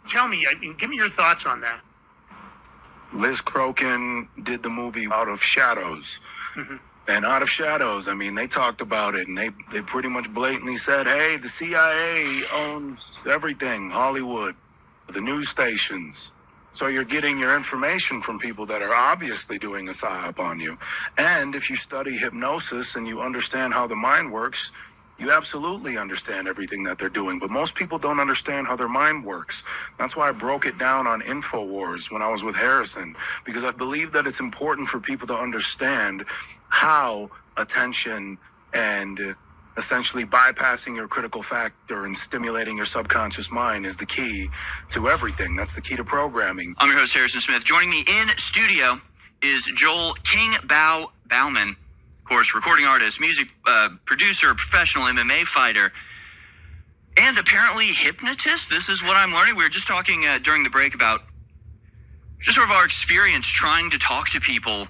Tell me, give me your thoughts on that. Liz Crokin did the movie Out of Shadows. And Out of Shadows, I mean, they talked about it, and they pretty much blatantly said, hey, the CIA owns everything, Hollywood, the news stations. So you're getting your information from people that are obviously doing a psyop on you. And if you study hypnosis and you understand how the mind works, you absolutely understand everything that they're doing. But most people don't understand how their mind works. That's why I broke it down on InfoWars when I was with Harrison, because I believe that it's important for people to understand how attention and essentially bypassing your critical factor and stimulating your subconscious mind is the key to everything. That's the key to programming. I'm your host, Harrison Smith. Joining me in studio is Joel King Bauman, of course, recording artist, music producer, professional MMA fighter, and apparently hypnotist. This is what I'm learning. We were just talking during the break about just sort of our experience trying to talk to people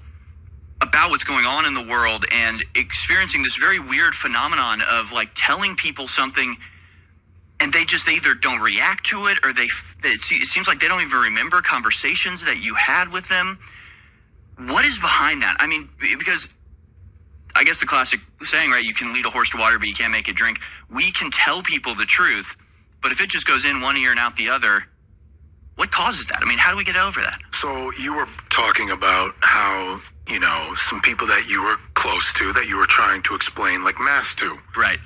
about what's going on in the world and experiencing this very weird phenomenon of like telling people something and they either don't react to it or it seems like they don't even remember conversations that you had with them. What is behind that? I mean, because I guess the classic saying, right, you can lead a horse to water, but you can't make it drink. We can tell people the truth, but if it just goes in one ear and out the other, what causes that? I mean, how do we get over that? So you were talking about how, you know, some people that you were close to, that you were trying to explain like mass to. Right.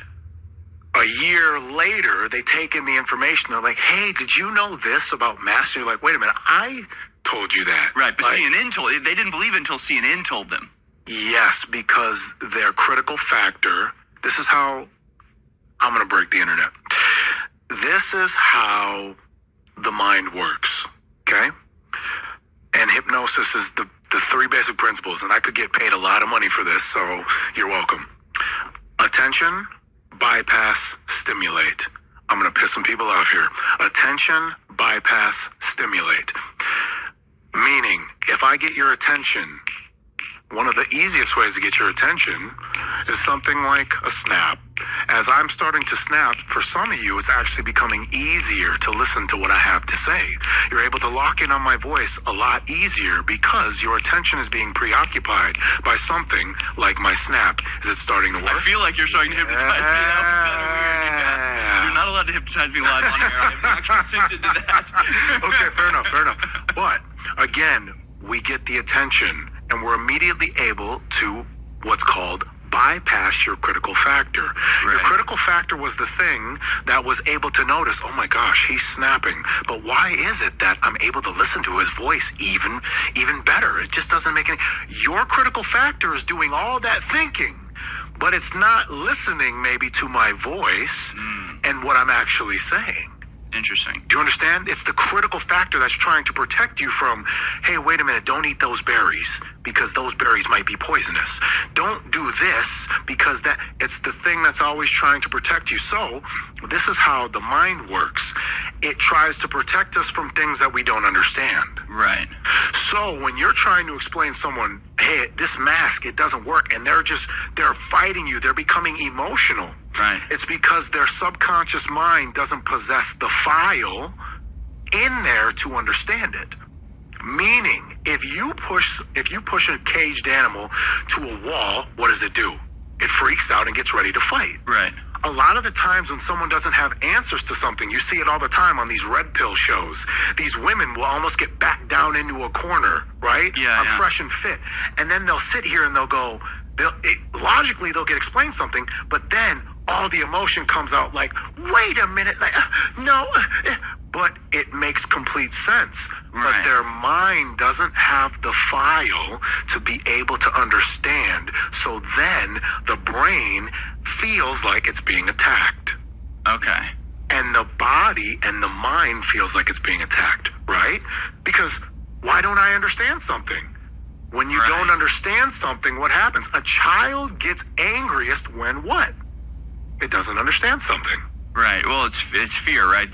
A year later, they take in the information. They're like, hey, did you know this about mass? And you're like, wait a minute, I told you that. Right, but like, they didn't believe it until CNN told them. Yes, because their critical factor, this is how I'm going to break the internet. This is how the mind works, okay? And hypnosis is the three basic principles, and I could get paid a lot of money for this, so you're welcome. Attention, bypass, stimulate. I'm going to piss some people off here. Attention, bypass, stimulate. Meaning, if I get your attention, one of the easiest ways to get your attention is something like a snap. As I'm starting to snap, for some of you, it's actually becoming easier to listen to what I have to say. You're able to lock in on my voice a lot easier because your attention is being preoccupied by something like my snap. Is it starting to work? I feel like you're starting to hypnotize me. That was kind of weird. You're not allowed to hypnotize me live on air. I have not consented to that. Okay, fair enough. But, again, we get the attention and we're immediately able to what's called bypass your critical factor. Right. Your critical factor was the thing that was able to notice, oh my gosh, he's snapping. But why is it that I'm able to listen to his voice even better? It just doesn't make any... Your critical factor is doing all that thinking, but it's not listening maybe to my voice and what I'm actually saying. Interesting. Do you understand? It's the critical factor that's trying to protect you from, hey, wait a minute, don't eat those berries because those berries might be poisonous. Don't do this because it's the thing that's always trying to protect you. So this is how the mind works. It tries to protect us from things that we don't understand. Right. So when you're trying to explain someone, hey, this mask, it doesn't work, and they're fighting you, they're becoming emotional. Right. It's because their subconscious mind doesn't possess the file in there to understand it. Meaning, if you push a caged animal to a wall, what does it do? It freaks out and gets ready to fight. Right. A lot of the times when someone doesn't have answers to something, you see it all the time on these red pill shows. These women will almost get backed down into a corner, right? Yeah. I'm fresh and fit. And then they'll sit here and they'll go, logically they'll get explained something, but then all the emotion comes out like, wait a minute, like, no, but it makes complete sense. Right. But their mind doesn't have the file to be able to understand. So then the brain feels like it's being attacked. Okay. And the body and the mind feels like it's being attacked, right? Because why don't I understand something? When you don't understand something, what happens? A child gets angriest when what? It doesn't understand something. Right. Well, it's fear, right?